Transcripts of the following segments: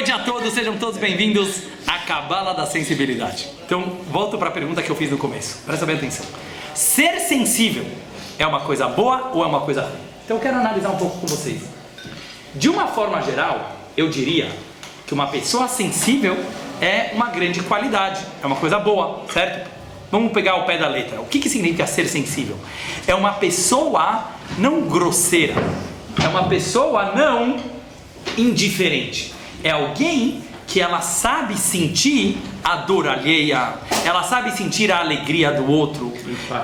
noite a todos, sejam todos bem-vindos à Cabala da Sensibilidade. Então, volto para a pergunta que eu fiz no começo. Presta bem atenção. Ser sensível é uma coisa boa ou é uma coisa ruim? Então, eu quero analisar um pouco com vocês. De uma forma geral, eu diria que uma pessoa sensível é uma grande qualidade, é uma coisa boa, certo? Vamos pegar o pé da letra. O que significa ser sensível? É uma pessoa não grosseira, é uma pessoa não indiferente. É alguém que ela sabe sentir a dor alheia, ela sabe sentir a alegria do outro,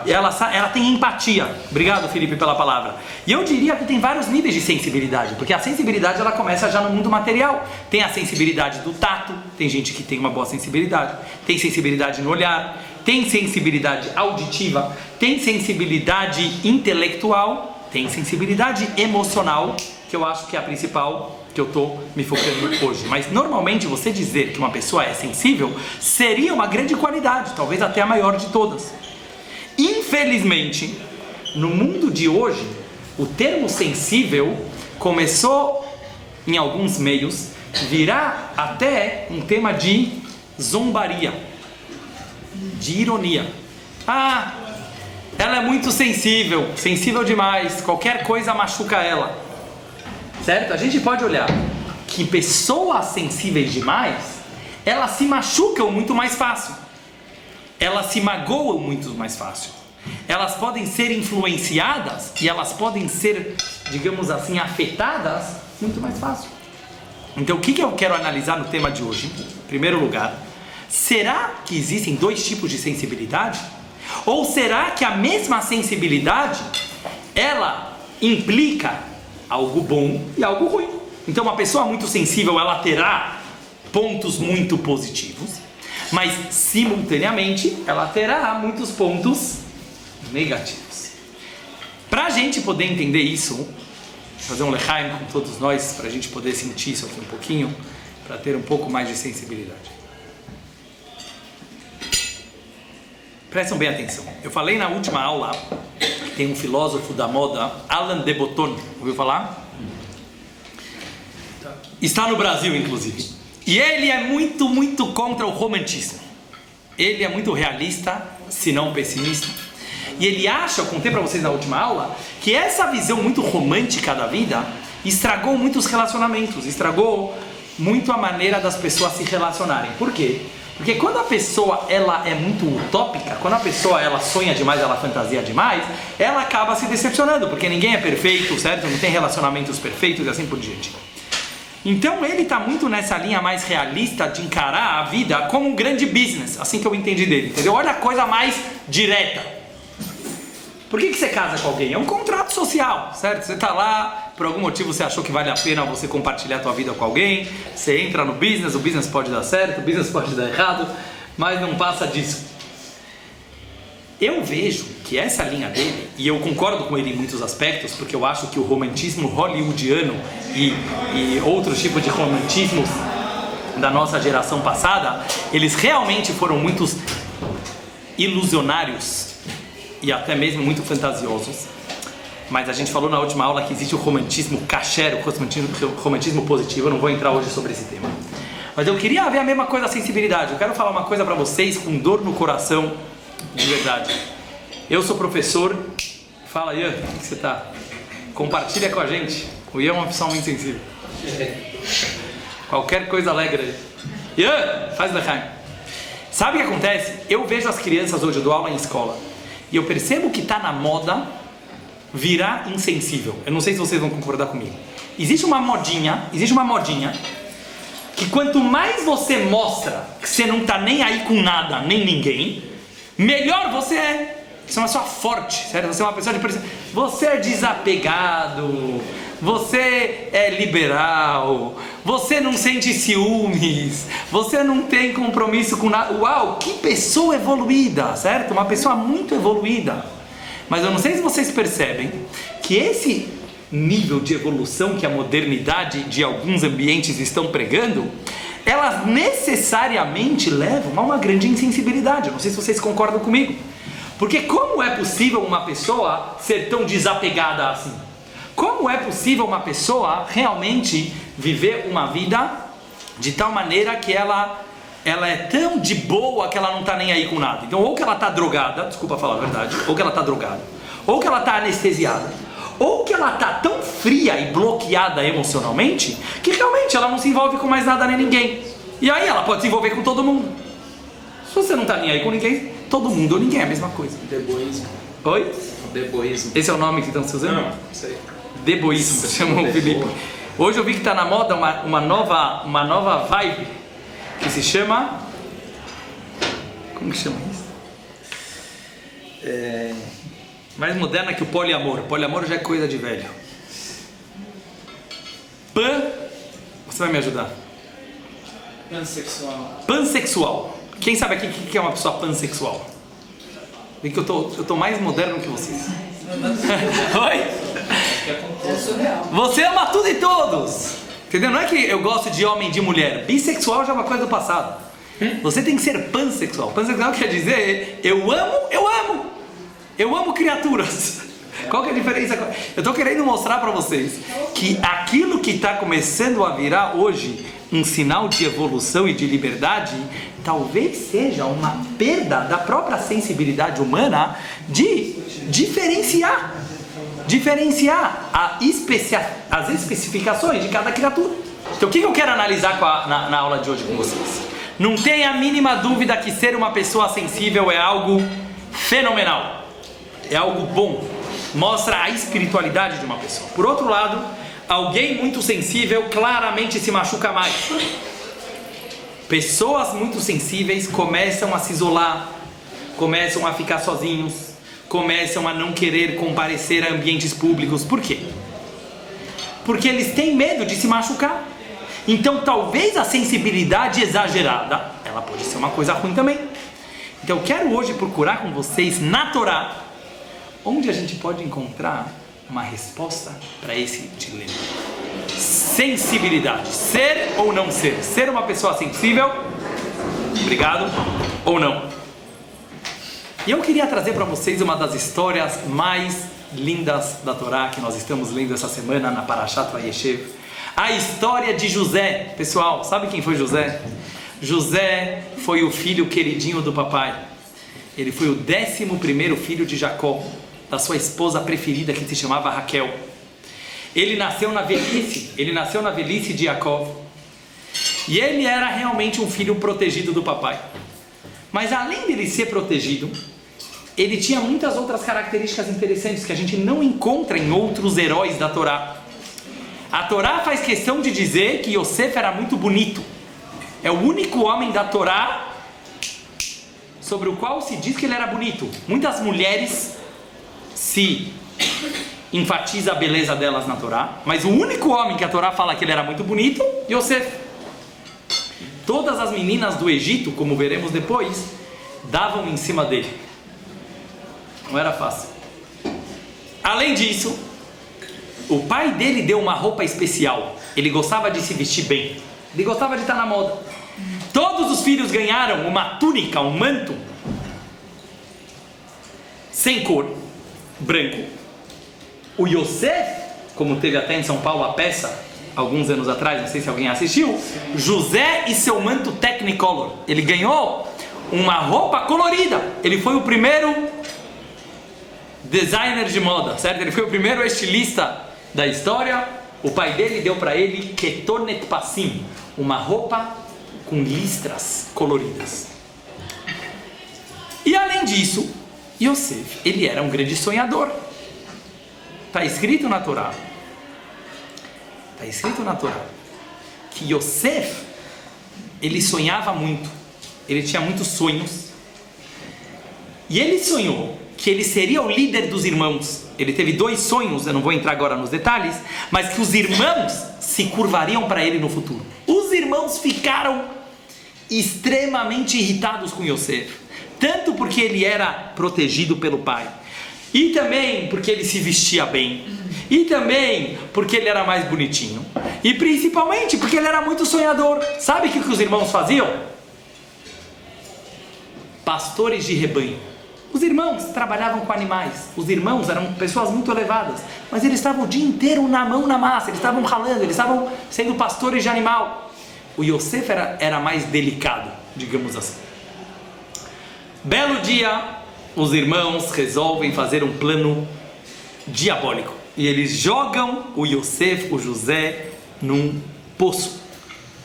ela tem empatia. Obrigado, Felipe, pela palavra. E eu diria que tem vários níveis de sensibilidade, porque a sensibilidade ela começa já no mundo material. Tem a sensibilidade do tato, tem gente que tem uma boa sensibilidade, tem sensibilidade no olhar, tem sensibilidade auditiva, tem sensibilidade intelectual, tem sensibilidade emocional, que eu acho que é a principal que eu estou me focando hoje. Mas normalmente você dizer que uma pessoa é sensível seria uma grande qualidade, talvez até a maior de todas. Infelizmente, no mundo de hoje, o termo sensível começou em alguns meios virar até um tema de zombaria, de ironia. Ah, ela é muito sensível, sensível demais, qualquer coisa machuca ela. Certo? A gente pode olhar que pessoas sensíveis demais, elas se machucam muito mais fácil. Elas se magoam muito mais fácil. Elas podem ser influenciadas e elas podem ser, digamos assim, afetadas muito mais fácil. Então, o que eu quero analisar no tema de hoje? Em primeiro lugar, será que existem dois tipos de sensibilidade? Ou será que a mesma sensibilidade, ela implica algo bom e algo ruim? Então uma pessoa muito sensível, ela terá pontos muito positivos, mas simultaneamente ela terá muitos pontos negativos. Para a gente poder entender isso, fazer um lechaim com todos nós, para a gente poder sentir isso aqui um pouquinho, para ter um pouco mais de sensibilidade. Prestem bem atenção. Eu falei na última aula, tem um filósofo da moda, Alain de Botton, ouviu falar? Está no Brasil, inclusive. E ele é muito contra o romantismo. Ele é muito realista, se não pessimista. E ele acha, eu contei para vocês na última aula, que essa visão muito romântica da vida estragou muitos relacionamentos, estragou muito a maneira das pessoas se relacionarem. Por quê? Porque quando a pessoa ela é muito utópica, quando a pessoa ela sonha demais, ela fantasia demais, ela acaba se decepcionando, porque ninguém é perfeito, certo? Não tem relacionamentos perfeitos e assim por diante. Então ele está muito nessa linha mais realista de encarar a vida como um grande business, assim que eu entendi dele, entendeu? Olha a coisa mais direta. Por que você casa com alguém? É um contrato social, certo? Você está lá, por algum motivo você achou que vale a pena você compartilhar a tua vida com alguém, você entra no business, o business pode dar certo, o business pode dar errado, mas não passa disso. Eu vejo que essa linha dele, e eu concordo com ele em muitos aspectos, porque eu acho que o romantismo hollywoodiano e outros tipos de romantismos da nossa geração passada, eles realmente foram muitos ilusionários e até mesmo muito fantasiosos. Mas a gente falou na última aula que existe o romantismo kasher, o romantismo positivo. Eu não vou entrar hoje sobre esse tema. Mas eu queria ver a mesma coisa, a sensibilidade. Eu quero falar uma coisa para vocês com dor no coração, de verdade. Eu sou professor. Fala, Ian, como que você tá? Compartilha com a gente. O Ian é uma pessoa muito sensível. Qualquer coisa alegra aí. Ian, faz lechaim. Sabe o que acontece? Eu vejo as crianças hoje, eu dou aula em escola, e eu percebo que está na moda virar insensível. Eu não sei se vocês vão concordar comigo. Existe uma modinha que quanto mais você mostra que você não está nem aí com nada, nem ninguém, melhor você é. Você é uma pessoa forte, certo? Você é uma pessoa de... Você é desapegado, você é liberal, você não sente ciúmes, você não tem compromisso com nada. Uau, que pessoa evoluída, certo? Uma pessoa muito evoluída. Mas eu não sei se vocês percebem que esse nível de evolução que a modernidade de alguns ambientes estão pregando, elas necessariamente levam a uma grande insensibilidade. Eu não sei se vocês concordam comigo. Porque como é possível uma pessoa ser tão desapegada assim? Como é possível uma pessoa realmente viver uma vida de tal maneira que ela é tão de boa que ela não está nem aí com nada. Então, ou que ela está drogada, desculpa falar a verdade, ou que ela está drogada, ou que ela está anestesiada, ou que ela está tão fria e bloqueada emocionalmente que realmente ela não se envolve com mais nada nem ninguém. E aí ela pode se envolver com todo mundo. Se você não está nem aí com ninguém, todo mundo ou ninguém é a mesma coisa. Deboísmo. Oi? Deboísmo. Esse é o nome que estão se usando? Não sei. Deboísmo, chamou o Felipe. Hoje eu vi que está na moda uma nova vibe que se chama... Como que chama isso? Mais moderna que o poliamor. Poliamor já é coisa de velho. Você vai me ajudar? Pansexual. Pansexual. Quem sabe aqui o que é uma pessoa pansexual? Vê que eu tô mais moderno que vocês. Oi? Você ama tudo e todos. Entendeu? Não é que eu gosto de homem e de mulher. Bissexual já é uma coisa do passado. Você tem que ser pansexual. Pansexual quer dizer eu amo criaturas. Qual que é a diferença? Eu estou querendo mostrar para vocês que aquilo que está começando a virar hoje um sinal de evolução e de liberdade, talvez seja uma perda da própria sensibilidade humana de diferenciar as especificações de cada criatura. Então o que eu quero analisar na aula de hoje com vocês? Não tem a mínima dúvida que ser uma pessoa sensível é algo fenomenal, é algo bom, mostra a espiritualidade de uma pessoa. Por outro lado, alguém muito sensível claramente se machuca mais. Pessoas muito sensíveis começam a se isolar, começam a ficar sozinhos, começam a não querer comparecer a ambientes públicos. Por quê? Porque eles têm medo de se machucar. Então talvez a sensibilidade exagerada, ela pode ser uma coisa ruim também. Então eu quero hoje procurar com vocês na Torá, onde a gente pode encontrar uma resposta para esse dilema. Sensibilidade, ser ou não ser? Ser uma pessoa sensível, obrigado, ou não? E eu queria trazer para vocês uma das histórias mais lindas da Torá que nós estamos lendo essa semana na Parashat Vayeshev. A história de José. Pessoal, sabe quem foi José? José foi o filho queridinho do papai. Ele foi o 11º filho de Jacó, da sua esposa preferida que se chamava Raquel. Ele nasceu na velhice de Jacó. E ele era realmente um filho protegido do papai. Mas além dele ser protegido, ele tinha muitas outras características interessantes que a gente não encontra em outros heróis da Torá. A Torá faz questão de dizer que Yosef era muito bonito. É o único homem da Torá sobre o qual se diz que ele era bonito. Muitas mulheres se enfatiza a beleza delas na Torá, mas o único homem que a Torá fala que ele era muito bonito, Yosef. Todas as meninas do Egito, como veremos depois, davam em cima dele. Não era fácil. Além disso, o pai dele deu uma roupa especial. Ele gostava de se vestir bem. Ele gostava de estar na moda. Todos os filhos ganharam uma túnica, um manto, sem cor, branco. O Yosef, como teve até em São Paulo a peça, alguns anos atrás, não sei se alguém assistiu, José e seu manto Technicolor. Ele ganhou uma roupa colorida. Ele foi o primeiro designer de moda, certo? Ele foi o primeiro estilista da história. O pai dele deu para ele Ketonet Passim, uma roupa com listras coloridas. E além disso, Yosef, ele era um grande sonhador. Está escrito na Torá que Yosef, ele sonhava muito, ele tinha muitos sonhos, e ele sonhou que ele seria o líder dos irmãos. Ele teve 2 sonhos, eu não vou entrar agora nos detalhes, mas que os irmãos se curvariam para ele no futuro. Os irmãos ficaram extremamente irritados com Yosef, tanto porque ele era protegido pelo pai, e também porque ele se vestia bem, e também porque ele era mais bonitinho, e principalmente porque ele era muito sonhador. Sabe o que os irmãos faziam? Pastores de rebanho. Os irmãos trabalhavam com animais. Os irmãos eram pessoas muito elevadas, mas eles estavam o dia inteiro na mão na massa. Eles estavam ralando, eles estavam sendo pastores de animal. O Yosef era mais delicado, digamos assim. Belo dia, os irmãos resolvem fazer um plano diabólico. E eles jogam o Yosef, o José, num poço.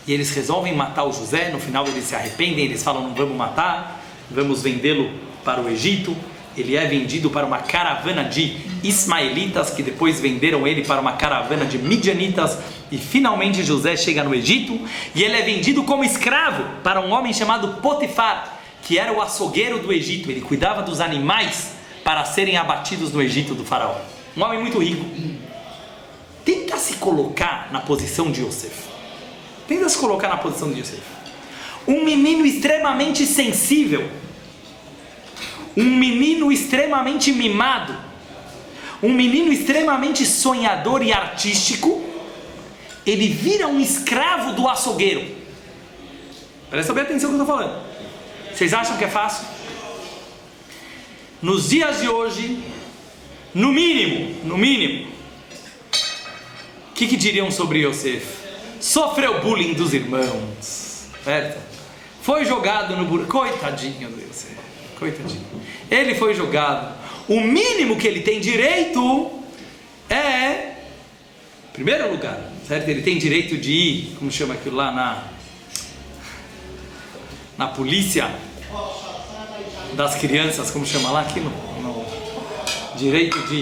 E eles resolvem matar o José. No final eles se arrependem, eles falam, não vamos matar, vamos vendê-lo para o Egito. Ele é vendido para uma caravana de ismaelitas, que depois venderam ele para uma caravana de midianitas, e finalmente José chega no Egito, e ele é vendido como escravo para um homem chamado Potifar, que era o açougueiro do Egito. Ele cuidava dos animais para serem abatidos no Egito do faraó. Um homem muito rico. Tenta se colocar na posição de Yosef. Tenta se colocar na posição de Yosef. Um menino extremamente sensível, um menino extremamente mimado, um menino extremamente sonhador e artístico, ele vira um escravo do açougueiro. Presta bem atenção no que eu estou falando. Vocês acham que é fácil? Nos dias de hoje, no mínimo, o que diriam sobre Yosef? Sofreu bullying dos irmãos, certo? Foi jogado no buraco. Coitadinho do Yosef, coitadinho. Ele foi jogado. O mínimo que ele tem direito é, em primeiro lugar, certo? Ele tem direito de ir, como chama aquilo lá, na polícia das crianças, como chama lá aquilo? No direito de...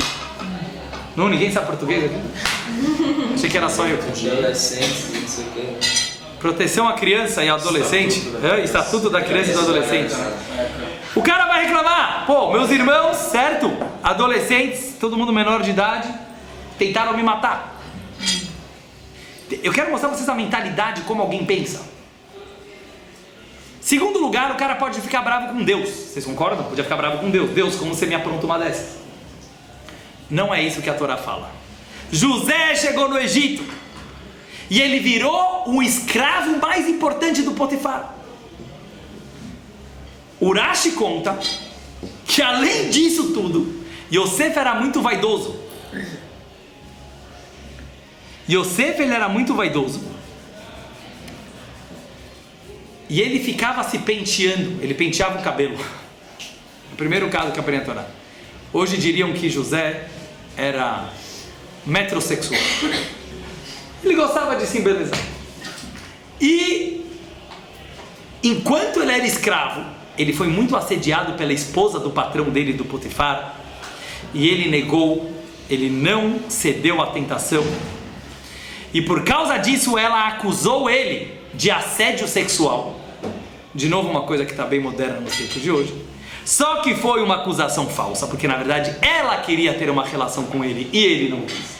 Não, ninguém sabe português aqui? Achei que era só eu. Proteção à criança e adolescente, Estatuto da Criança e do Adolescente. O cara vai reclamar, pô, meus irmãos, certo? Adolescentes, todo mundo menor de idade, tentaram me matar. Eu quero mostrar pra vocês a mentalidade, como alguém pensa. Segundo lugar, o cara pode ficar bravo com Deus. Vocês concordam? Podia ficar bravo com Deus. Deus, como você me apronta uma dessas? Não é isso que a Torá fala. José chegou no Egito e ele virou o escravo mais importante do Potifar. Urashi conta que além disso tudo, Yosef era muito vaidoso. Yosef, ele era muito vaidoso. E ele ficava se penteando, ele penteava o cabelo. O primeiro caso que eu aprendi a Torá. Hoje diriam que José era metrosexual. Ele gostava de se embelezar. E enquanto ele era escravo, ele foi muito assediado pela esposa do patrão dele, do Potifar. E ele negou, ele não cedeu à tentação. E por causa disso ela acusou ele de assédio sexual. De novo, uma coisa que está bem moderna no tempo de hoje. Só que foi uma acusação falsa, porque na verdade ela queria ter uma relação com ele e ele não quis.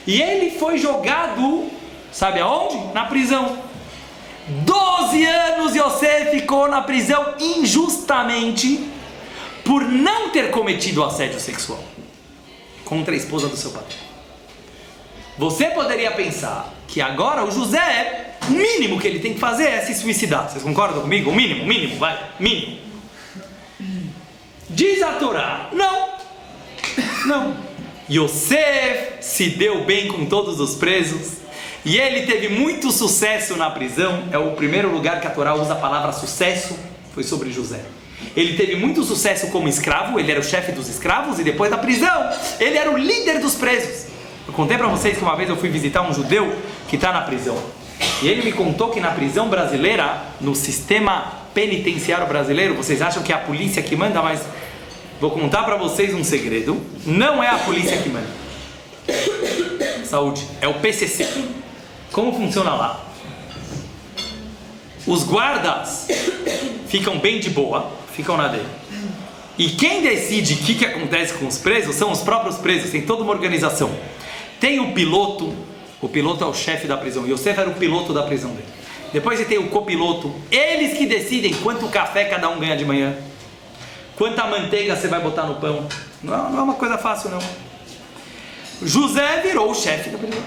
E ele foi jogado, sabe aonde? Na prisão. 12 anos Yosef ficou na prisão injustamente por não ter cometido assédio sexual contra a esposa do seu patrão. Você poderia pensar que agora o José, o mínimo que ele tem que fazer é se suicidar. Vocês concordam comigo? O mínimo, vai, mínimo. Diz a Torá, não. Yosef se deu bem com todos os presos e ele teve muito sucesso na prisão. É o primeiro lugar que a Torá usa a palavra sucesso, foi sobre José. Ele teve muito sucesso como escravo, ele era o chefe dos escravos, e depois da prisão, ele era o líder dos presos. Eu contei para vocês que uma vez eu fui visitar um judeu que está na prisão. E ele me contou que na prisão brasileira, no sistema penitenciário brasileiro, vocês acham que é a polícia que manda, mas vou contar para vocês um segredo. Não é a polícia que manda. Saúde, é o PCC. Como funciona lá? Os guardas ficam bem de boa, ficam na dele. E quem decide o que acontece com os presos são os próprios presos, tem toda uma organização. Tem o piloto é o chefe da prisão, Yosef era o piloto da prisão dele. Depois tem o copiloto, eles que decidem quanto café cada um ganha de manhã, quanta manteiga você vai botar no pão. Não é uma coisa fácil, não. José virou o chefe da prisão.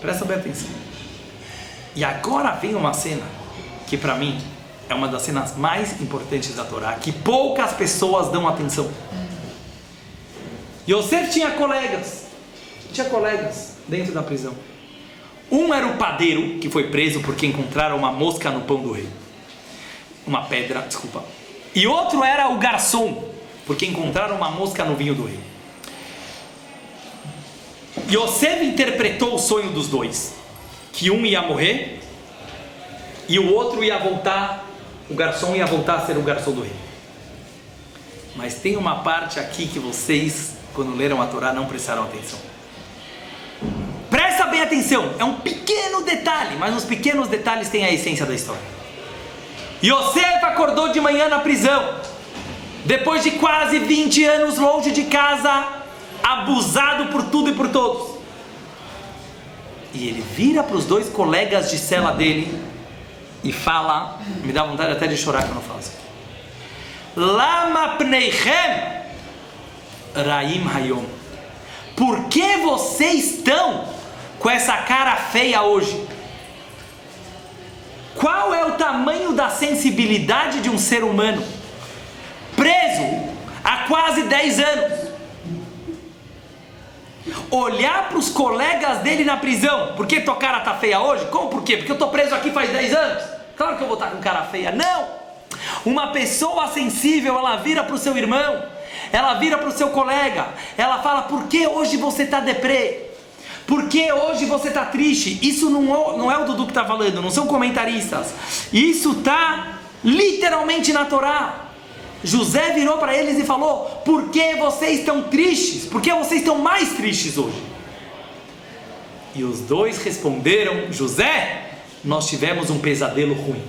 Presta bem atenção. E agora vem uma cena que para mim é uma das cenas mais importantes da Torá, que poucas pessoas dão atenção. Yosef tinha colegas dentro da prisão. Um era o padeiro, que foi preso porque encontraram uma mosca no pão do rei. Uma pedra, desculpa. E outro era o garçom, porque encontraram uma mosca no vinho do rei. Yosef interpretou o sonho dos dois, que um ia morrer e o outro ia voltar, o garçom ia voltar a ser o garçom do rei. Mas tem uma parte aqui que vocês, quando leram a Torá, não prestaram atenção. Presta bem atenção, é um pequeno detalhe, mas nos pequenos detalhes tem a essência da história. Yosef acordou de manhã na prisão, depois de quase 20 anos longe de casa, abusado por tudo e por todos. E ele vira para os dois colegas de cela dele e fala, me dá vontade até de chorar quando eu falo isso. Lama pneichem raim hayom. Por que vocês estão com essa cara feia hoje? Qual é o tamanho da sensibilidade de um ser humano preso há quase 10 anos? Olhar para os colegas dele na prisão. Por que tua cara tá feia hoje? Como por quê? Porque eu tô preso aqui faz 10 anos? Claro que eu vou estar com cara feia. Não! Uma pessoa sensível, ela vira para o seu irmão, ela vira para o seu colega, ela fala: por que hoje você está deprê? Por que hoje você está triste? Isso não é o Dudu que está falando, não são comentaristas. Isso está literalmente na Torá. José virou para eles e falou: por que vocês estão tristes? Por que vocês estão mais tristes hoje? E os dois responderam: José, nós tivemos um pesadelo ruim.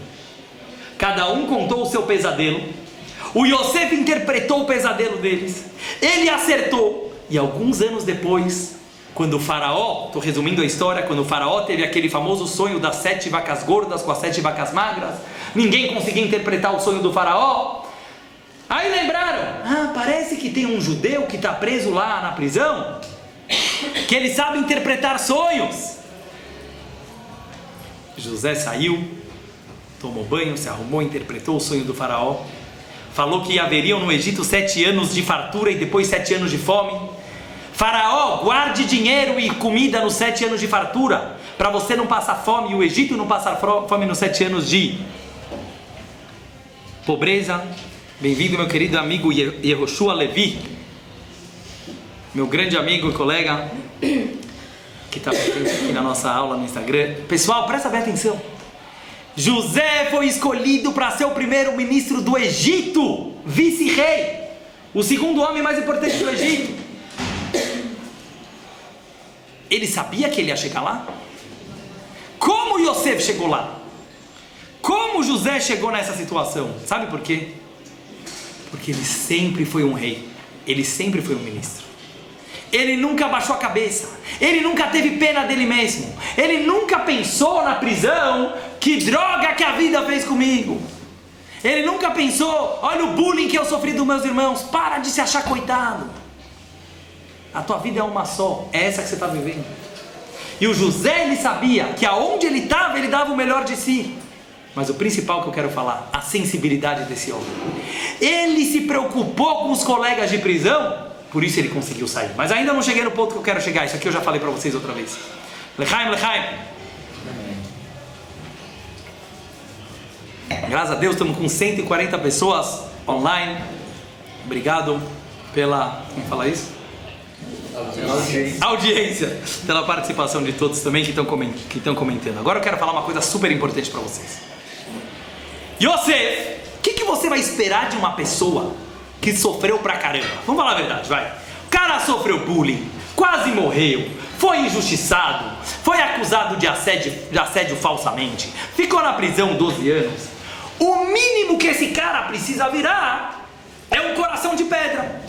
Cada um contou o seu pesadelo. O Yosef interpretou o pesadelo deles. Ele acertou. E alguns anos depois, quando o faraó, estou resumindo a história, quando o faraó teve aquele famoso sonho das 7 vacas gordas com as 7 vacas magras, ninguém conseguia interpretar o sonho do faraó. Aí lembraram: parece que tem um judeu que está preso lá na prisão, que ele sabe interpretar sonhos. José saiu, tomou banho, se arrumou, interpretou o sonho do faraó, falou que haveriam no Egito 7 anos de fartura e depois 7 anos de fome. Faraó, guarde dinheiro e comida nos 7 anos de fartura, para você não passar fome e o Egito não passar fome nos 7 anos de pobreza. Bem-vindo, meu querido amigo Yehoshua Levi, meu grande amigo e colega, que está presente aqui na nossa aula no Instagram. Pessoal, presta bem atenção. José foi escolhido para ser o primeiro ministro do Egito, vice-rei, o segundo homem mais importante do Egito. Ele sabia que ele ia chegar lá? Como Yosef chegou lá? Como José chegou nessa situação? Sabe por quê? Porque ele sempre foi um rei, ele sempre foi um ministro. Ele nunca abaixou a cabeça, ele nunca teve pena dele mesmo, ele nunca pensou na prisão: que droga que a vida fez comigo. Ele nunca pensou: olha o bullying que eu sofri dos meus irmãos. Para de se achar coitado. A tua vida é uma só, é essa que você está vivendo. E o José, ele sabia que aonde ele estava, ele dava o melhor de si. Mas o principal que eu quero falar, a sensibilidade desse homem. Ele se preocupou com os colegas de prisão, por isso ele conseguiu sair. Mas ainda não cheguei no ponto que eu quero chegar. Isso aqui eu já falei para vocês outra vez. Lechaim, lechaim. Graças a Deus estamos com 140 pessoas online. Obrigado pela... Como fala isso? Audiência. Pela participação de todos também que estão comentando. Agora eu quero falar uma coisa super importante para vocês. Yosef, o que você vai esperar de uma pessoa que sofreu pra caramba? Vamos falar a verdade, vai. O cara sofreu bullying, quase morreu, foi injustiçado, foi acusado de assédio falsamente, ficou na prisão 12 anos. O mínimo que esse cara precisa virar é um coração de pedra.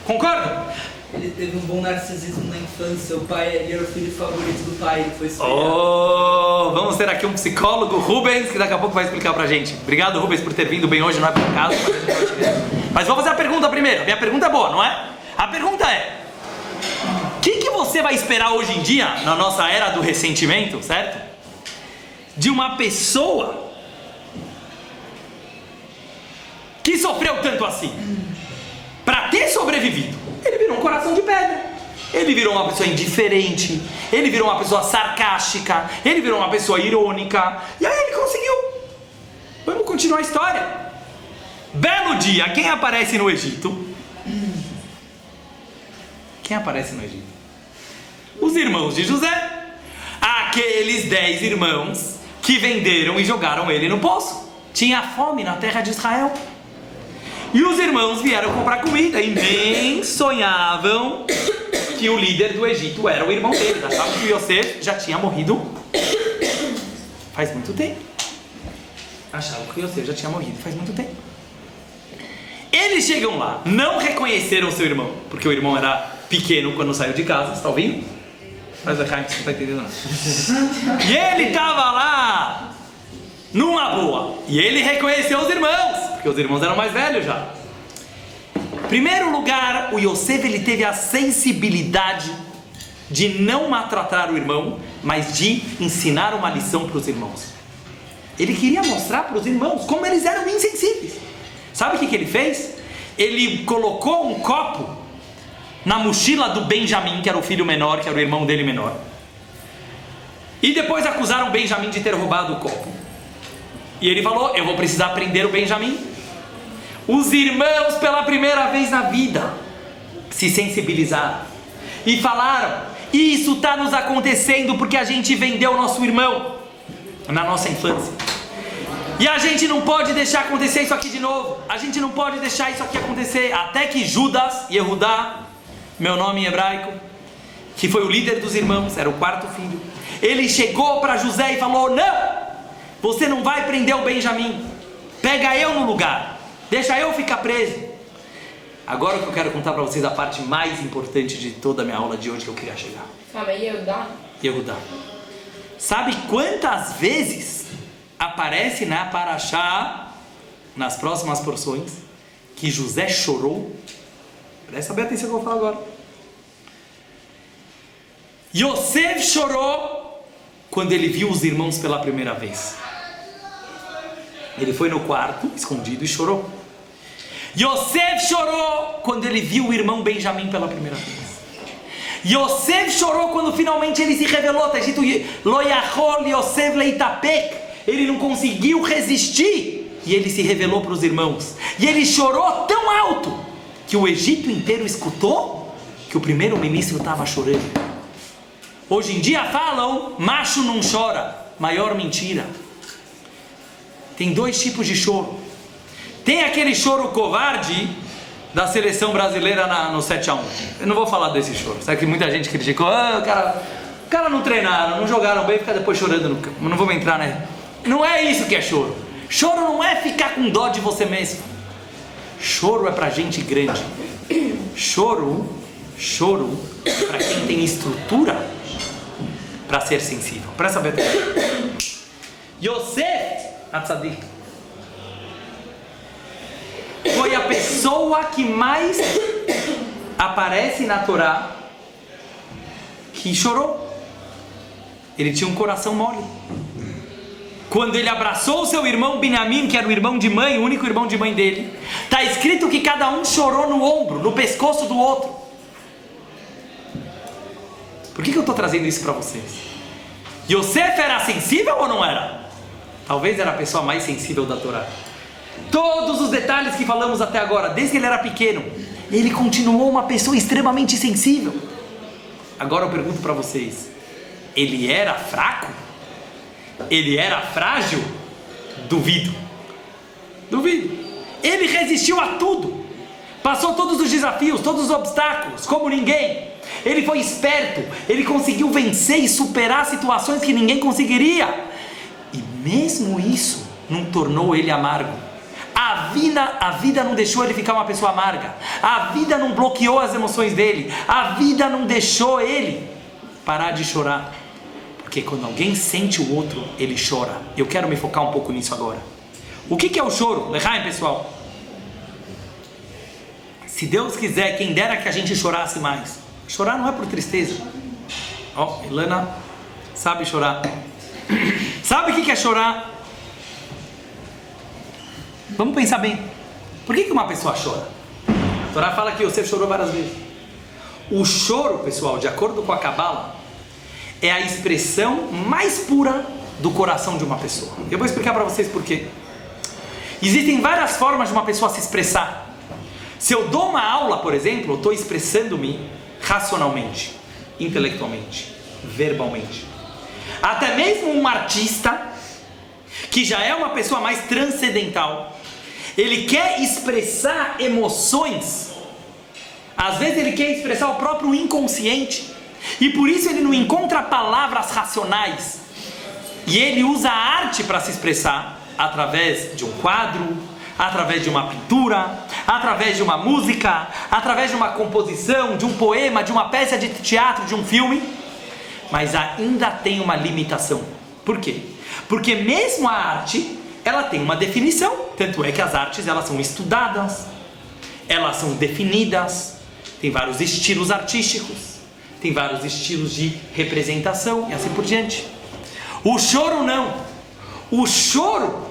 Concorda? Ele teve um bom narcisismo na infância. O pai, ele era o filho favorito do pai, ele foi espelhado. Vamos ter aqui um psicólogo, Rubens, que daqui a pouco vai explicar pra gente. Obrigado, Rubens, por ter vindo bem hoje, não é por acaso, mas vou fazer a pergunta primeiro. Minha pergunta é boa, não é? A pergunta é: o que você vai esperar hoje em dia, na nossa era do ressentimento, certo? De uma pessoa que sofreu tanto assim, pra ter sobrevivido. Ele virou um coração de pedra. Ele virou uma pessoa indiferente, ele virou uma pessoa sarcástica, ele virou uma pessoa irônica, e aí ele conseguiu. Vamos continuar a história. Belo dia, quem aparece no Egito? Quem aparece no Egito? Os irmãos de José. Aqueles 10 irmãos que venderam e jogaram ele no poço. Tinha fome na terra de Israel. E os irmãos vieram comprar comida e nem sonhavam que o líder do Egito era o irmão dele. Achavam que Yosef já tinha morrido faz muito tempo. Achavam que Yosef já tinha morrido faz muito tempo. Eles chegam lá, não reconheceram seu irmão, porque o irmão era pequeno quando saiu de casa. Você está ouvindo? Mas a Jaime, você não está entendendo nada. E ele estava lá numa boa. E ele reconheceu os irmãos, porque os irmãos eram mais velhos já. Em primeiro lugar, o Yosef, ele teve a sensibilidade de não maltratar o irmão, mas de ensinar uma lição para os irmãos. Ele queria mostrar para os irmãos como eles eram insensíveis. Sabe o que ele fez? Ele colocou um copo na mochila do Benjamim, que era o filho menor, que era o irmão dele menor. E depois acusaram o Benjamim de ter roubado o copo. E ele falou: eu vou precisar prender o Benjamim. Os irmãos, pela primeira vez na vida, se sensibilizaram e falaram: isso está nos acontecendo porque a gente vendeu o nosso irmão na nossa infância. E a gente não pode deixar acontecer isso aqui de novo. A gente não pode deixar isso aqui acontecer. Até que Judas, Yehudá, meu nome em hebraico, que foi o líder dos irmãos, era o quarto filho, ele chegou para José e falou: não, você não vai prender o Benjamim, pega eu no lugar, deixa eu ficar preso. Agora o que eu quero contar para vocês, a parte mais importante de toda a minha aula de hoje que eu queria chegar. Fala, Yehudá. Yehudá. Sabe quantas vezes aparece na Parashá, nas próximas porções, que José chorou? Presta bem atenção no que eu vou falar agora. Yosef chorou quando ele viu os irmãos pela primeira vez. Ele foi no quarto, escondido, e chorou. Yosef chorou quando ele viu o irmão Benjamim pela primeira vez. Yosef chorou quando finalmente ele se revelou. Está escrito: Lo yachol Yosef leitapek. Ele não conseguiu resistir e ele se revelou para os irmãos. E ele chorou tão alto que o Egito inteiro escutou que o primeiro-ministro estava chorando. Hoje em dia falam: macho não chora. Maior mentira. Tem dois tipos de choro. Tem aquele choro covarde da seleção brasileira no 7-1. Eu não vou falar desse choro. Sabe que muita gente criticou: o cara não treinaram, não jogaram bem, fica depois chorando no campo. Não vamos entrar, né? Não é isso que é choro. Choro não é ficar com dó de você mesmo. Choro é pra gente grande. Choro é pra quem tem estrutura para ser sensível. Presta bem atenção. Yosef Atzadik foi a pessoa que mais aparece na Torá que chorou. Ele tinha um coração mole. Quando ele abraçou o seu irmão Benjamim, que era o irmão de mãe, o único irmão de mãe dele, está escrito que cada um chorou no ombro, no pescoço do outro. Por que eu estou trazendo isso para vocês? Yosef era sensível ou não era? Talvez era a pessoa mais sensível da Torá. Todos os detalhes que falamos até agora, desde que ele era pequeno, ele continuou uma pessoa extremamente sensível. Agora eu pergunto para vocês: ele era fraco? Ele era frágil? Duvido. Ele resistiu a tudo. Passou todos os desafios, todos os obstáculos, como ninguém. Ele foi esperto. Ele conseguiu vencer e superar situações que ninguém conseguiria. E mesmo isso não tornou ele amargo. A vida não deixou ele ficar uma pessoa amarga. A vida não bloqueou as emoções dele. A vida não deixou ele parar de chorar. Porque quando alguém sente o outro, ele chora. Eu quero me focar um pouco nisso agora. O que é o choro? Lechaim, pessoal. Se Deus quiser, quem dera que a gente chorasse mais. Chorar não é por tristeza. Ilana sabe chorar. Sabe o que é chorar? Vamos pensar bem. Por que uma pessoa chora? A Torá fala que Yosef chorou várias vezes. O choro, pessoal, de acordo com a Kabbalah, é a expressão mais pura do coração de uma pessoa. Eu vou explicar para vocês por quê. Existem várias formas de uma pessoa se expressar. Se eu dou uma aula, por exemplo, eu estou expressando-me racionalmente, intelectualmente, verbalmente. Até mesmo um artista, que já é uma pessoa mais transcendental, ele quer expressar emoções. Às vezes ele quer expressar o próprio inconsciente. E por isso ele não encontra palavras racionais. E ele usa a arte para se expressar através de um quadro, através de uma pintura, através de uma música, através de uma composição, de um poema, de uma peça de teatro, de um filme. Mas ainda tem uma limitação. Por quê? Porque mesmo a arte, ela tem uma definição. Tanto é que as artes, elas são estudadas, elas são definidas, tem vários estilos artísticos, tem vários estilos de representação e assim por diante. O choro não. O choro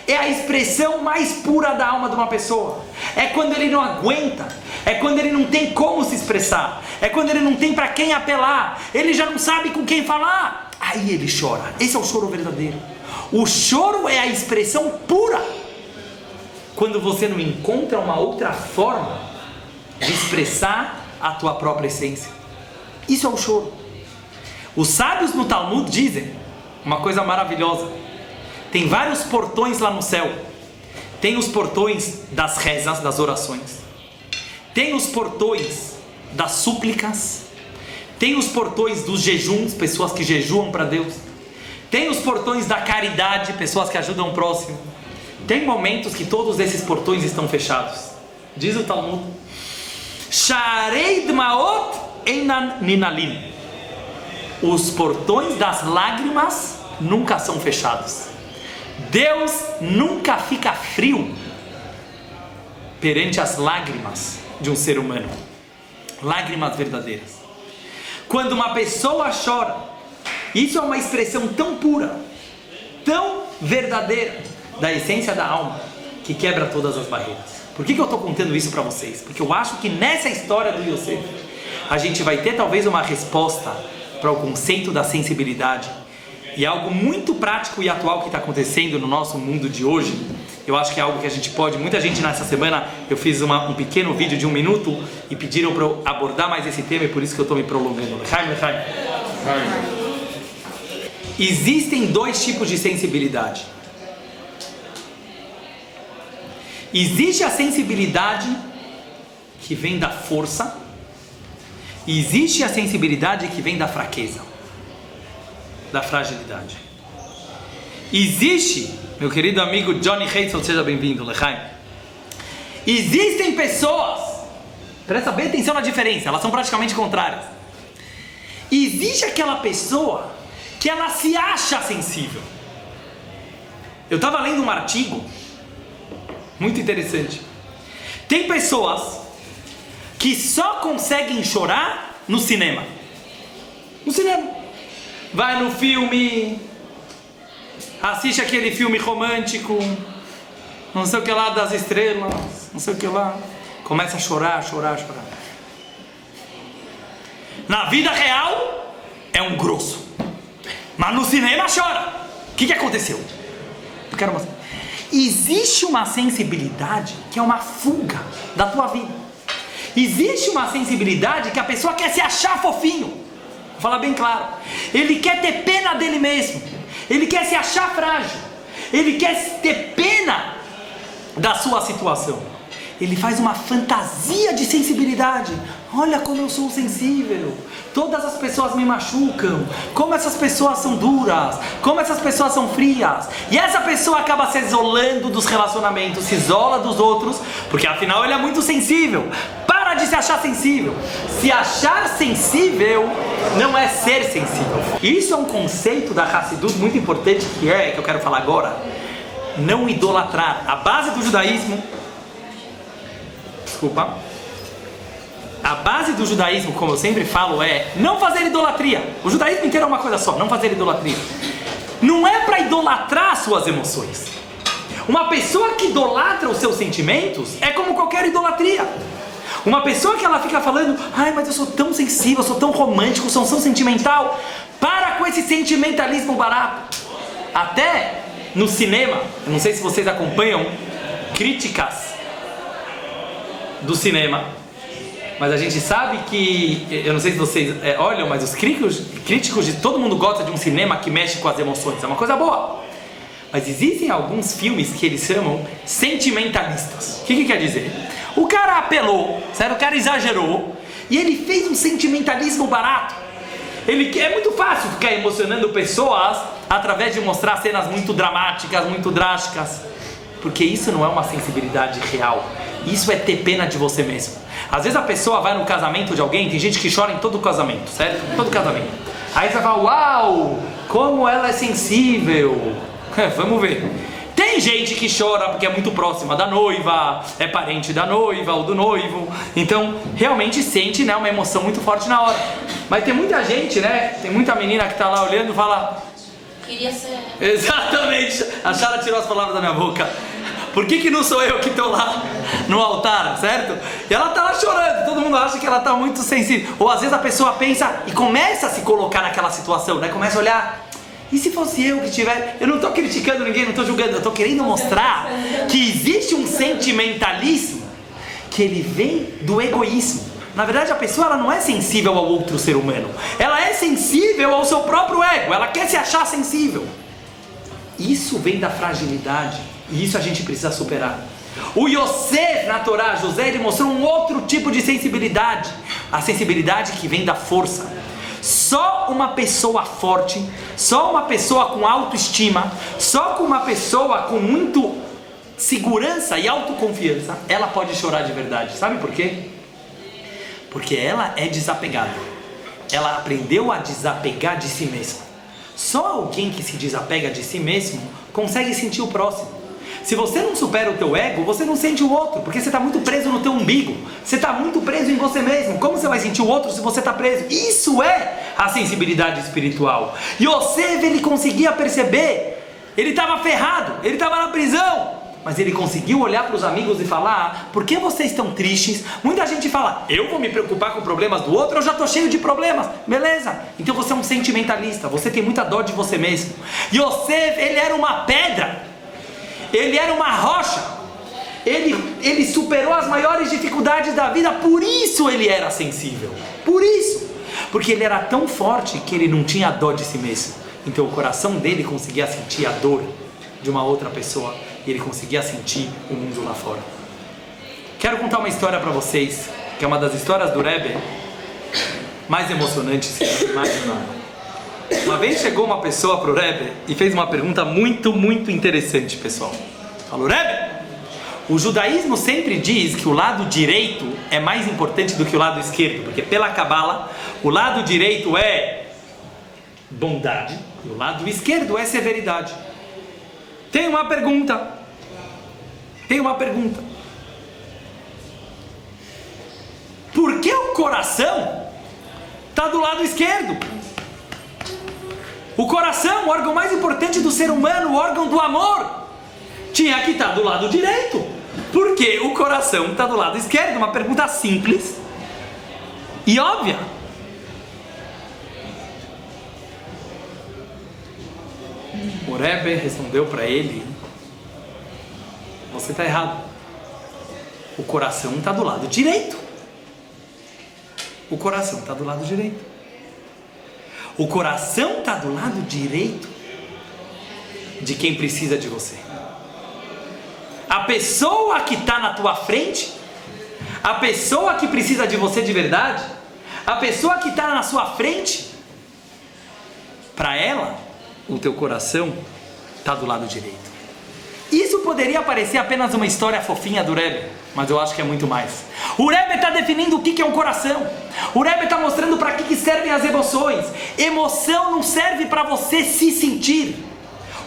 é a expressão mais pura da alma de uma pessoa. É quando ele não aguenta, é quando ele não tem como se expressar, é quando ele não tem para quem apelar, ele já não sabe com quem falar, aí ele chora. Esse é o choro verdadeiro. O choro é a expressão pura quando você não encontra uma outra forma de expressar a tua própria essência. Isso é o choro. Os sábios no Talmud dizem uma coisa maravilhosa. Tem vários portões lá no céu. Tem os portões das rezas, das orações. Tem os portões das súplicas. Tem os portões dos jejuns, pessoas que jejuam para Deus. Tem os portões da caridade, pessoas que ajudam o próximo. Tem momentos que todos esses portões estão fechados. Diz o Talmud: Sharei dmaot einan ninalim. Os portões das lágrimas nunca são fechados. Deus nunca fica frio perante as lágrimas de um ser humano. Lágrimas verdadeiras. Quando uma pessoa chora, isso é uma expressão tão pura, tão verdadeira da essência da alma, que quebra todas as barreiras. Por que eu estou contando isso para vocês? Porque eu acho que nessa história do Yosef a gente vai ter talvez uma resposta para o conceito da sensibilidade. E algo muito prático e atual que está acontecendo no nosso mundo de hoje. Eu acho que é algo que a gente pode... Muita gente nessa semana, eu fiz um pequeno vídeo de 1 minuto e pediram para eu abordar mais esse tema, e por isso que eu estou me prolongando. Existem 2 tipos de sensibilidade. Existe a sensibilidade que vem da força, e existe a sensibilidade que vem da fraqueza, da fragilidade. Existe, meu querido amigo Johnny Hazel, seja bem-vindo, Lechaim. Existem pessoas, presta bem atenção na diferença, elas são praticamente contrárias. Existe aquela pessoa que ela se acha sensível. Eu estava lendo um artigo muito interessante. Tem pessoas que só conseguem chorar no cinema. No cinema. Vai no filme, assiste aquele filme romântico, não sei o que lá das estrelas, não sei o que lá, começa a chorar. Na vida real é um grosso, mas no cinema chora. O que aconteceu? Eu quero mostrar. Existe uma sensibilidade que é uma fuga da tua vida. Existe uma sensibilidade que a pessoa quer se achar fofinho. Vou falar bem claro. Ele quer ter pena dele mesmo. Ele quer se achar frágil. Ele quer ter pena da sua situação. Ele faz uma fantasia de sensibilidade. Olha como eu sou sensível. Todas as pessoas me machucam. Como essas pessoas são duras. Como essas pessoas são frias. E essa pessoa acaba se isolando dos relacionamentos. Se isola dos outros. Porque afinal ele é muito sensível. Para de se achar sensível. Se achar sensível não é ser sensível. Isso é um conceito da Hassidut muito importante que eu quero falar agora. Não idolatrar. A base do judaísmo... A base do judaísmo, como eu sempre falo, é não fazer idolatria. O judaísmo inteiro é uma coisa só, não fazer idolatria. Não é para idolatrar suas emoções. Uma pessoa que idolatra os seus sentimentos é como qualquer idolatria. Uma pessoa que ela fica falando, ai, mas eu sou tão sensível, eu sou tão romântico, eu sou tão sentimental. Para com esse sentimentalismo barato. Até no cinema, eu não sei se vocês acompanham críticas do cinema, mas a gente sabe que, eu não sei se vocês olham, mas os críticos de todo mundo gosta de um cinema que mexe com as emoções, é uma coisa boa. Mas existem alguns filmes que eles chamam sentimentalistas. O que quer dizer? O cara apelou, certo? O cara exagerou e ele fez um sentimentalismo barato. É muito fácil ficar emocionando pessoas através de mostrar cenas muito dramáticas, muito drásticas, porque isso não é uma sensibilidade real. Isso é ter pena de você mesmo. Às vezes a pessoa vai no casamento de alguém, tem gente que chora em todo casamento, certo? Todo casamento. Aí você fala, uau, como ela é sensível. Vamos ver. Tem gente que chora porque é muito próxima da noiva, é parente da noiva ou do noivo, então realmente sente, né, uma emoção muito forte na hora. Mas tem muita gente, né, tem muita menina que está lá olhando e fala... Queria ser... Exatamente, a Sara tirou as palavras da minha boca. Por que não sou eu que estou lá no altar, certo? E ela está lá chorando, todo mundo acha que ela está muito sensível. Ou às vezes a pessoa pensa e começa a se colocar naquela situação, né, começa a olhar... E se fosse eu que tiver... Eu não estou criticando ninguém, não estou julgando. Eu estou querendo mostrar que existe um sentimentalismo que ele vem do egoísmo. Na verdade, a pessoa ela não é sensível ao outro ser humano. Ela é sensível ao seu próprio ego. Ela quer se achar sensível. Isso vem da fragilidade. E isso a gente precisa superar. O Yosef na Torá, José, ele mostrou um outro tipo de sensibilidade. A sensibilidade que vem da força. Só uma pessoa forte, só uma pessoa com autoestima, só com uma pessoa com muito segurança e autoconfiança, ela pode chorar de verdade. Sabe por quê? Porque ela é desapegada. Ela aprendeu a desapegar de si mesma. Só alguém que se desapega de si mesmo consegue sentir o próximo. Se você não supera o teu ego, você não sente o outro, porque você está muito preso no teu umbigo. Você está muito preso em você mesmo. Como você vai sentir o outro se você está preso? Isso é a sensibilidade espiritual. Yosef, ele conseguia perceber. Ele estava ferrado, ele estava na prisão. Mas ele conseguiu olhar para os amigos e falar, por que vocês estão tristes? Muita gente fala, eu vou me preocupar com problemas do outro, eu já estou cheio de problemas. Beleza, então você é um sentimentalista, você tem muita dó de você mesmo. Yosef, ele era uma pedra. Ele era uma rocha. Ele superou as maiores dificuldades da vida. Por isso ele era sensível. Por isso. Porque ele era tão forte que ele não tinha dó de si mesmo. Então o coração dele conseguia sentir a dor de uma outra pessoa. E ele conseguia sentir o mundo lá fora. Quero contar uma história para vocês, que é uma das histórias do Rebbe mais emocionantes que vocês imaginaram. Uma vez chegou uma pessoa para o Rebbe e fez uma pergunta muito, muito interessante, pessoal. Falou, Rebbe, o judaísmo sempre diz que o lado direito é mais importante do que o lado esquerdo, porque pela Kabbalah, o lado direito é bondade e o lado esquerdo é severidade. Tem uma pergunta. Por que o coração está do lado esquerdo? O coração, o órgão mais importante do ser humano, o órgão do amor, tinha que estar do lado direito. Por que o coração está do lado esquerdo? Uma pergunta simples e óbvia. O Rebbe respondeu para ele, você está errado. O coração está do lado direito. O coração está do lado direito. O coração está do lado direito de quem precisa de você. A pessoa que está na tua frente, a pessoa que precisa de você de verdade, a pessoa que está na sua frente, para ela, o teu coração está do lado direito. Isso poderia parecer apenas uma história fofinha do Rebbe, mas eu acho que é muito mais. O Rebbe está definindo o que é um coração. O Rebbe está mostrando para que servem as emoções. Emoção não serve para você se sentir.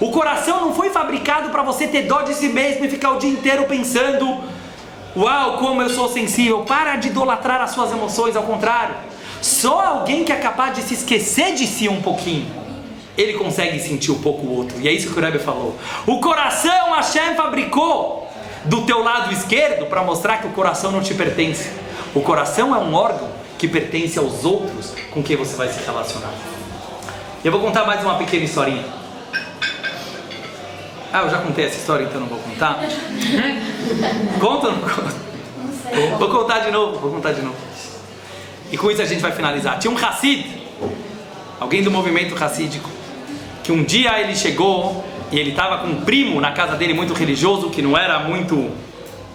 O coração não foi fabricado para você ter dó de si mesmo e ficar o dia inteiro pensando, uau, como eu sou sensível. Para de idolatrar as suas emoções, ao contrário. Só alguém que é capaz de se esquecer de si um pouquinho, ele consegue sentir um pouco o outro. E é isso que o Rebbe falou. O coração Hashem fabricou do teu lado esquerdo para mostrar que o coração não te pertence. O coração é um órgão que pertence aos outros com quem você vai se relacionar. Eu vou contar mais uma pequena historinha. Eu já contei essa história, então não vou contar. Conta ou não conta? Não sei. Vou contar de novo. E com isso a gente vai finalizar. Tinha um Hassid, alguém do movimento Hassídico, que um dia ele chegou e ele estava com um primo na casa dele muito religioso, que não era muito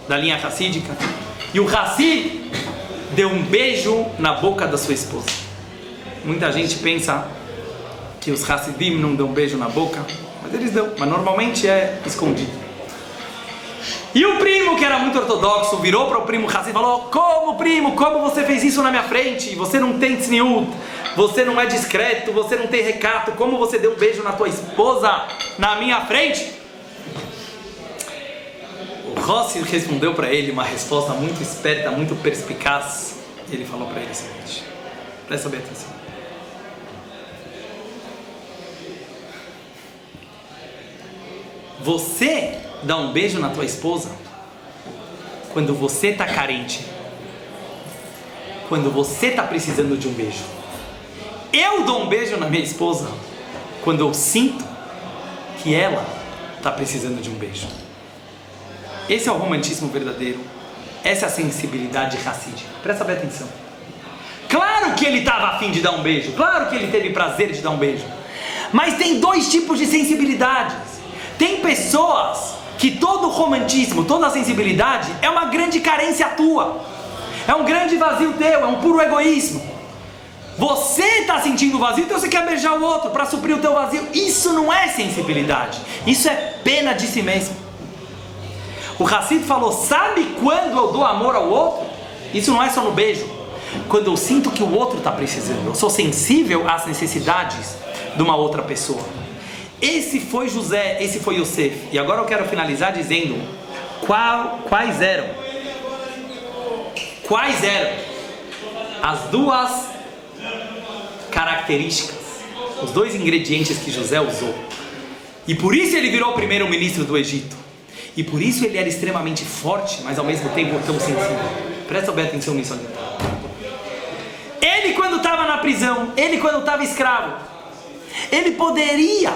da linha hassídica. E o Hassid deu um beijo na boca da sua esposa. Muita gente pensa que os Hassidim não dão beijo na boca, mas eles dão, mas normalmente é escondido. E o primo, que era muito ortodoxo, virou para o primo Hassid e falou: como primo, como você fez isso na minha frente? Você não tem tzniut, você não é discreto, você não tem recato, como você deu um beijo na tua esposa na minha frente? O Rossi respondeu para ele uma resposta muito esperta, muito perspicaz. Ele falou para ele o seguinte: presta bem atenção. Você dá um beijo na tua esposa quando você está carente, quando você está precisando de um beijo. Eu dou um beijo na minha esposa quando eu sinto que ela está precisando de um beijo. Esse é o romantismo verdadeiro. Essa é a sensibilidade hassídica. Presta bem atenção. Claro que ele estava a fim de dar um beijo, claro que ele teve prazer de dar um beijo, mas tem dois tipos de sensibilidades. Tem pessoas que todo o romantismo, toda a sensibilidade é uma grande carência tua, é um grande vazio teu, é um puro egoísmo. Você está sentindo vazio, então você quer beijar o outro para suprir o teu vazio. Isso não é sensibilidade, isso é pena de si mesmo. O Hassid falou: sabe quando eu dou amor ao outro? Isso não é só no beijo. Quando eu sinto que o outro está precisando, eu sou sensível às necessidades de uma outra pessoa. Esse foi José, esse foi Yosef. E agora eu quero finalizar dizendo quais eram as duas características, os dois ingredientes que José usou. E por isso ele virou o primeiro ministro do Egito. E por isso ele era extremamente forte, mas ao mesmo tempo tão sensível. Presta bem atenção nisso ali. Ele, quando estava na prisão, ele, quando estava escravo, ele poderia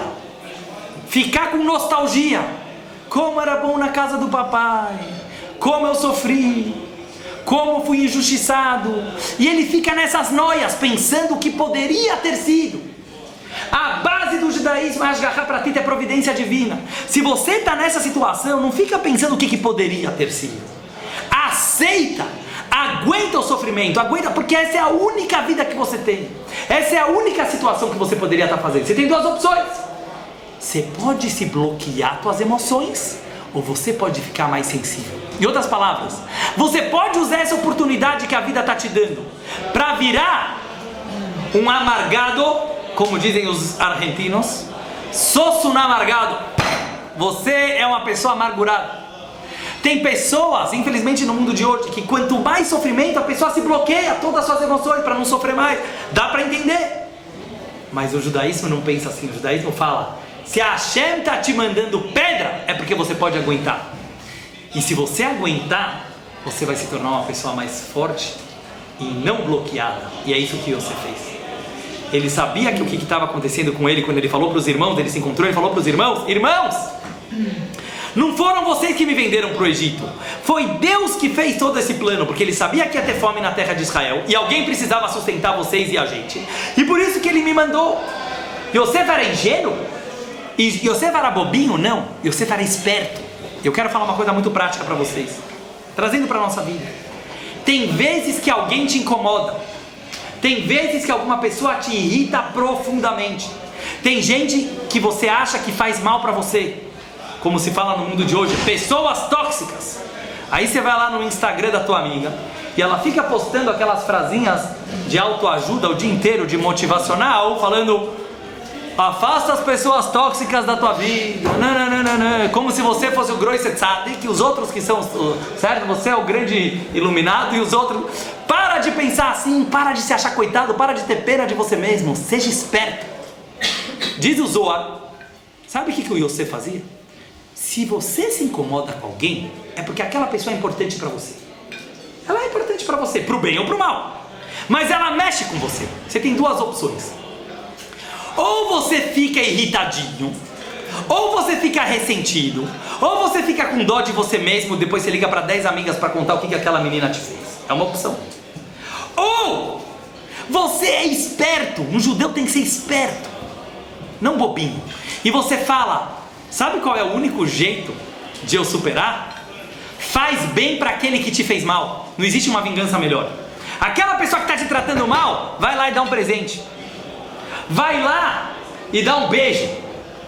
ficar com nostalgia. Como era bom na casa do papai, como eu sofri, como fui injustiçado. E ele fica nessas noias, pensando o que poderia ter sido. A base do judaísmo é Ashgaha Pratit, é providência divina. Se você está nessa situação, não fica pensando o que poderia ter sido. Aceita, aguenta o sofrimento, aguenta, porque essa é a única vida que você tem. Essa é a única situação que você poderia estar fazendo. Você tem duas opções. Você pode se bloquear suas emoções, ou você pode ficar mais sensível. Em outras palavras, você pode usar essa oportunidade que a vida está te dando para virar um amargado, como dizem os argentinos, sos un amargado. Você é uma pessoa amargurada. Tem pessoas, infelizmente no mundo de hoje, que quanto mais sofrimento, a pessoa se bloqueia todas as suas emoções para não sofrer mais. Dá para entender. Mas o judaísmo não pensa assim. O judaísmo fala: se a Hashem está te mandando pedra, é porque você pode aguentar. E se você aguentar, você vai se tornar uma pessoa mais forte e não bloqueada. E é isso que você fez. Ele sabia que o que estava acontecendo com ele, quando ele falou para os irmãos, ele se encontrou, ele falou para os irmãos: irmãos, não foram vocês que me venderam para o Egito, foi Deus que fez todo esse plano, porque ele sabia que ia ter fome na terra de Israel, e alguém precisava sustentar vocês e a gente, e por isso que ele me mandou. Yosef era ingênuo? E Yosef era bobinho? Não, Yosef era esperto. Eu quero falar uma coisa muito prática para vocês, trazendo para a nossa vida. Tem vezes que alguém te incomoda, tem vezes que alguma pessoa te irrita profundamente, tem gente que você acha que faz mal para você, como se fala no mundo de hoje, pessoas tóxicas. Aí você vai lá no Instagram da tua amiga e ela fica postando aquelas frasinhas de autoajuda o dia inteiro, de motivacional, falando: afasta as pessoas tóxicas da tua vida, como se você fosse o Groise Tzadik, que os outros que são, certo? Você é o grande iluminado e os outros. Para de pensar assim, para de se achar coitado, para de ter pena de você mesmo, seja esperto. Diz o Zohar, sabe o que o Yosef fazia? Se você se incomoda com alguém, é porque aquela pessoa é importante para você. Ela é importante importante para você, para o bem ou para o mal. Mas ela mexe com você. Você tem duas opções. Ou você fica irritadinho, ou você fica ressentido, ou você fica com dó de você mesmo, depois você liga para 10 amigas para contar o que aquela menina te fez. É uma opção. Ou você é esperto. Um judeu tem que ser esperto, não bobinho. E você fala, sabe qual é o único jeito de eu superar? Faz bem para aquele que te fez mal. Não existe uma vingança melhor. Aquela pessoa que está te tratando mal, vai lá e dá um presente. Vai lá e dá um beijo.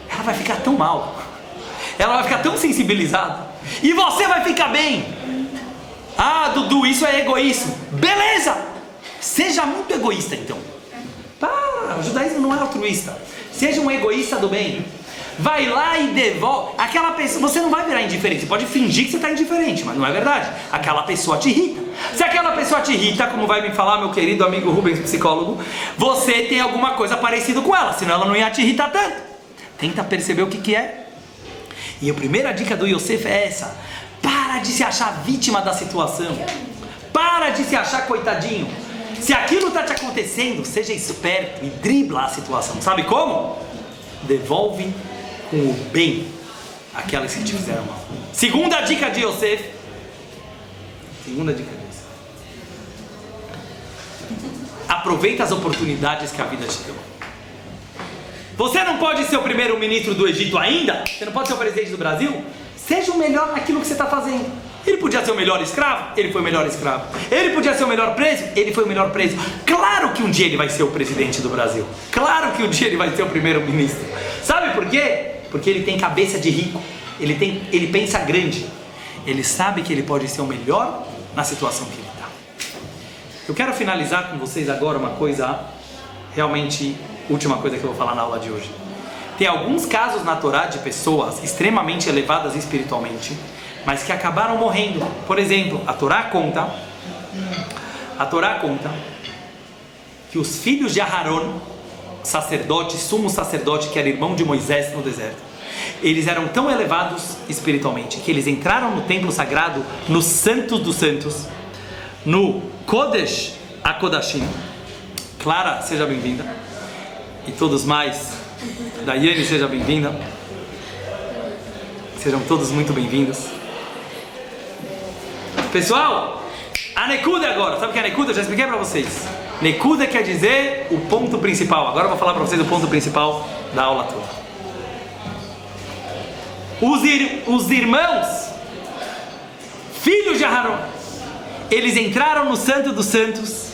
Ela vai ficar tão mal, ela vai ficar tão sensibilizada, e você vai ficar bem. Ah, Dudu, isso é egoísmo. Beleza, seja muito egoísta então. O judaísmo não é altruísta. Seja um egoísta do bem. Vai lá e devolve. Aquela pessoa, você não vai virar indiferente. Você pode fingir que você está indiferente, mas não é verdade. Aquela pessoa te irrita. Se aquela pessoa te irrita, como vai me falar meu querido amigo Rubens, psicólogo, você tem alguma coisa parecida com ela, senão ela não ia te irritar tanto. Tenta perceber o que é. E a primeira dica do Yosef é essa: para de se achar vítima da situação. Para de se achar coitadinho. Se aquilo está te acontecendo, seja esperto e dribla a situação. Sabe como? Devolve com o bem aquelas que te fizeram mal. Segunda dica de Yosef. Segunda dica de Yosef: aproveita as oportunidades que a vida te deu. Você não pode ser o primeiro-ministro do Egito ainda? Você não pode ser o presidente do Brasil? Seja o melhor naquilo que você está fazendo. Ele podia ser o melhor escravo? Ele foi o melhor escravo. Ele podia ser o melhor preso? Ele foi o melhor preso. Claro que um dia ele vai ser o presidente do Brasil. Claro que um dia ele vai ser o primeiro-ministro. Sabe por quê? Porque ele tem cabeça de rico. Ele pensa grande. Ele sabe que ele pode ser o melhor na situação que ele está. Eu quero finalizar com vocês agora uma coisa realmente... última coisa que eu vou falar na aula de hoje. Tem alguns casos na Torá de pessoas extremamente elevadas espiritualmente, mas que acabaram morrendo. Por exemplo, a Torá conta que os filhos de Aharon, sacerdote, sumo sacerdote, que era irmão de Moisés no deserto, eles eram tão elevados espiritualmente que eles entraram no templo sagrado, no Santos dos Santos, no Kodesh HaKodashim. Clara, seja bem-vinda. E todos mais, Daiane, seja bem-vinda. Sejam todos muito bem-vindos. Pessoal, a Nekuda agora. Sabe o que é Nekuda? Eu já expliquei para vocês. Nekuda quer dizer o ponto principal. Agora eu vou falar para vocês o ponto principal da aula toda. Os irmãos, filhos de Aharon, eles entraram no Santo dos Santos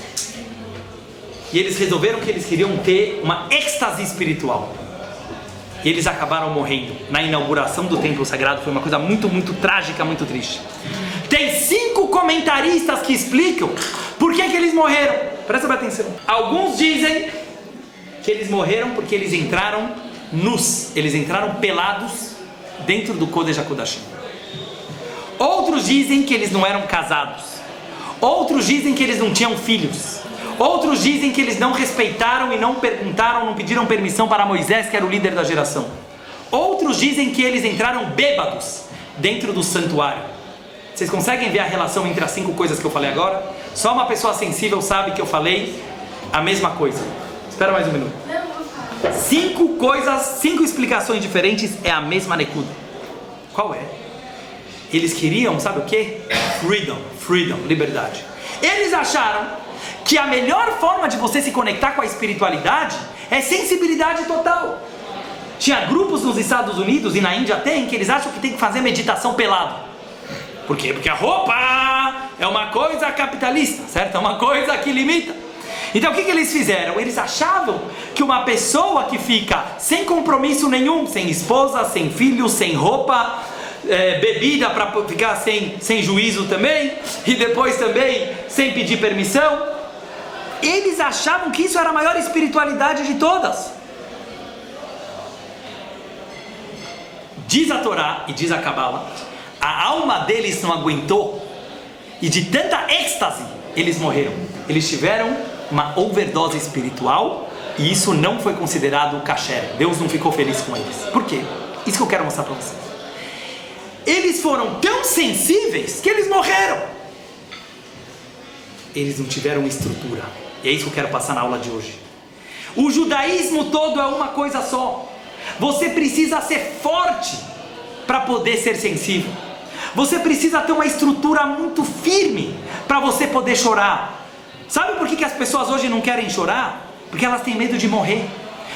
e eles resolveram que eles queriam ter uma êxtase espiritual. E eles acabaram morrendo na inauguração do templo sagrado. Foi uma coisa muito, muito trágica, muito triste. Tem 5 comentaristas que explicam por que eles morreram. Presta bem atenção. Alguns dizem que eles morreram porque eles entraram nus. Eles entraram pelados dentro do Kodesh HaKodashim. Outros dizem que eles não eram casados. Outros dizem que eles não tinham filhos. Outros dizem que eles não respeitaram e não perguntaram, não pediram permissão para Moisés, que era o líder da geração. Outros dizem que eles entraram bêbados dentro do santuário. Vocês conseguem ver a relação entre as 5 coisas que eu falei agora? Só uma pessoa sensível sabe que eu falei a mesma coisa. Espera mais um minuto. 5 coisas, 5 explicações diferentes é a mesma nekuda. Qual é? Eles queriam, sabe o que? Freedom, liberdade. Eles acharam que a melhor forma de você se conectar com a espiritualidade é sensibilidade total. Tinha grupos nos Estados Unidos e na Índia tem que eles acham que tem que fazer meditação pelado. Por quê? Porque a roupa é uma coisa capitalista, certo? É uma coisa que limita. Então o que eles fizeram? Eles achavam que uma pessoa que fica sem compromisso nenhum, sem esposa, sem filhos, sem roupa, bebida para ficar sem juízo também, e depois também sem pedir permissão, eles achavam que isso era a maior espiritualidade de todas. Diz a Torá e diz a Kabbalah, a alma deles não aguentou e de tanta êxtase eles morreram. Eles tiveram uma overdose espiritual e isso não foi considerado kasher. Deus não ficou feliz com eles. Por quê? Isso que eu quero mostrar para vocês. Eles foram tão sensíveis que eles morreram. eles não tiveram estrutura. E é isso que eu quero passar na aula de hoje. O judaísmo todo é uma coisa só. Você precisa ser forte para poder ser sensível. Você precisa ter uma estrutura muito firme para você poder chorar. Sabe por que as pessoas hoje não querem chorar? Porque elas têm medo de morrer.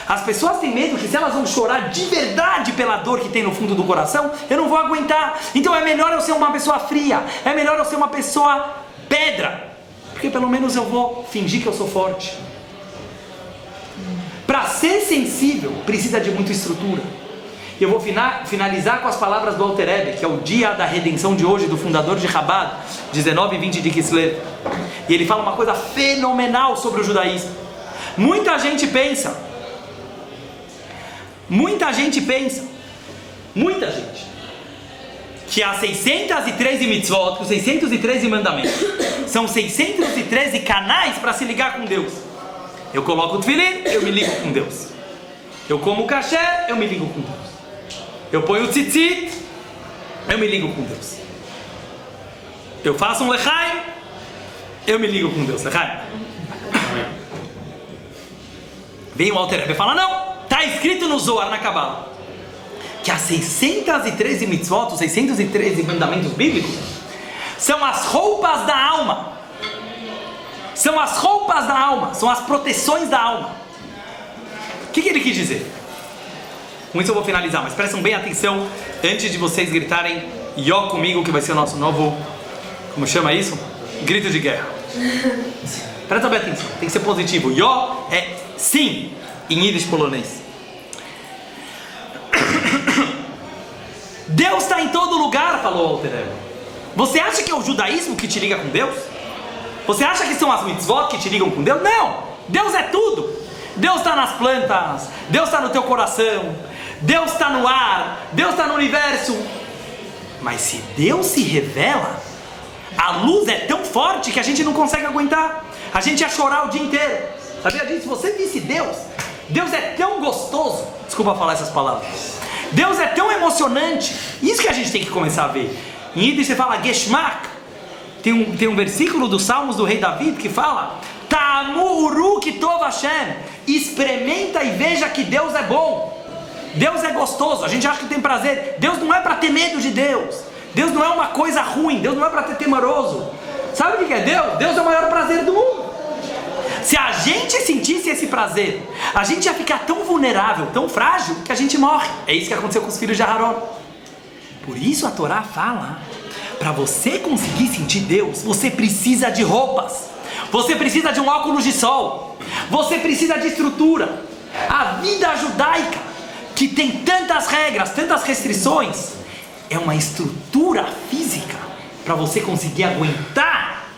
As pessoas têm medo que se elas vão chorar de verdade pela dor que tem no fundo do coração, eu não vou aguentar. Então é melhor eu ser uma pessoa fria, é melhor eu ser uma pessoa pedra, porque pelo menos eu vou fingir que eu sou forte. Para ser sensível precisa de muita estrutura. Eu vou finalizar com as palavras do Alter Rebbe, que é o dia da redenção de hoje, do fundador de Chabad, 19 e 20 de Kislev. E ele fala uma coisa fenomenal sobre o judaísmo. Muita gente pensa, que as 613 mitzvot, os 613 mandamentos, são 613 canais para se ligar com Deus. Eu coloco o tefilim, eu me ligo com Deus. Eu como o kasher, eu me ligo com Deus. Eu ponho o tzitzit, eu me ligo com Deus. Eu faço um lechaim, eu me ligo com Deus. Lechaim. Vem o Alter Rebbe e fala, não, está escrito no Zohar, na Kabbalah, que as 613 mitzvot, os 613 mandamentos bíblicos, são as roupas da alma. São as roupas da alma, são as proteções da alma. O que ele quis dizer? Com isso eu vou finalizar, mas prestem bem atenção antes de vocês gritarem Yó comigo, que vai ser o nosso novo, como chama isso? Grito de guerra. Prestem bem atenção, tem que ser positivo. Yó é sim, em Yiddish polonês. Deus está em todo lugar, falou o Alter Rebbe. Você acha que é o judaísmo que te liga com Deus? Você acha que são as mitzvot que te ligam com Deus? Não! Deus é tudo! Deus está nas plantas, Deus está no teu coração, Deus está no ar, Deus está no universo. Mas se Deus se revela, a luz é tão forte que a gente não consegue aguentar. A gente ia chorar o dia inteiro. Sabia disso? Se você visse Deus, Deus é tão gostoso. Desculpa falar essas palavras. Deus é tão emocionante. Isso que a gente tem que começar a ver. Em Yiddish você fala Geschmack. Tem um versículo dos Salmos do rei David que fala Ta'amu uru ki tov Hashem. Experimenta e veja que Deus é bom. Deus é gostoso. A gente acha que tem prazer. Deus não é para ter medo de Deus. Deus não é uma coisa ruim. Deus não é para ter temeroso. Sabe o que é Deus? Deus é o maior prazer do mundo. Se a gente sentisse esse prazer, a gente ia ficar tão vulnerável, tão frágil, que a gente morre. É isso que aconteceu com os filhos de Aharon. Por isso a Torá fala, para você conseguir sentir Deus, você precisa de roupas. Você precisa de um óculos de sol. Você precisa de estrutura. A vida judaica, que tem tantas regras, tantas restrições, é uma estrutura física para você conseguir aguentar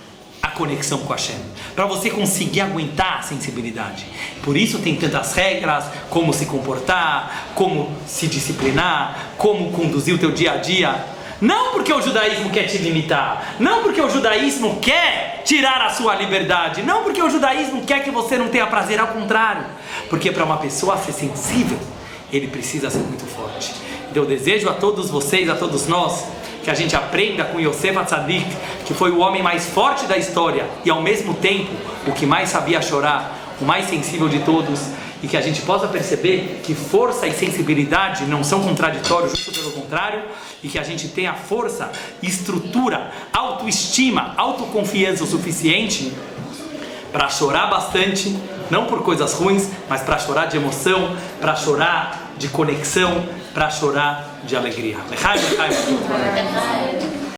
a conexão com Hashem, para você conseguir aguentar a sensibilidade. Por isso tem tantas regras, como se comportar, como se disciplinar, como conduzir o teu dia a dia. Não porque o judaísmo quer te limitar, não porque o judaísmo quer tirar a sua liberdade, não porque o judaísmo quer que você não tenha prazer, ao contrário, porque para uma pessoa ser sensível, ele precisa ser muito forte. Então eu desejo a todos vocês, a todos nós, que a gente aprenda com Yosef Atzadik, que foi o homem mais forte da história e ao mesmo tempo o que mais sabia chorar, o mais sensível de todos, e que a gente possa perceber que força e sensibilidade não são contraditórios, justo pelo contrário, e que a gente tenha força, estrutura, autoestima, autoconfiança o suficiente para chorar bastante, não por coisas ruins, mas para chorar de emoção, para chorar de conexão, para chorar de alegria.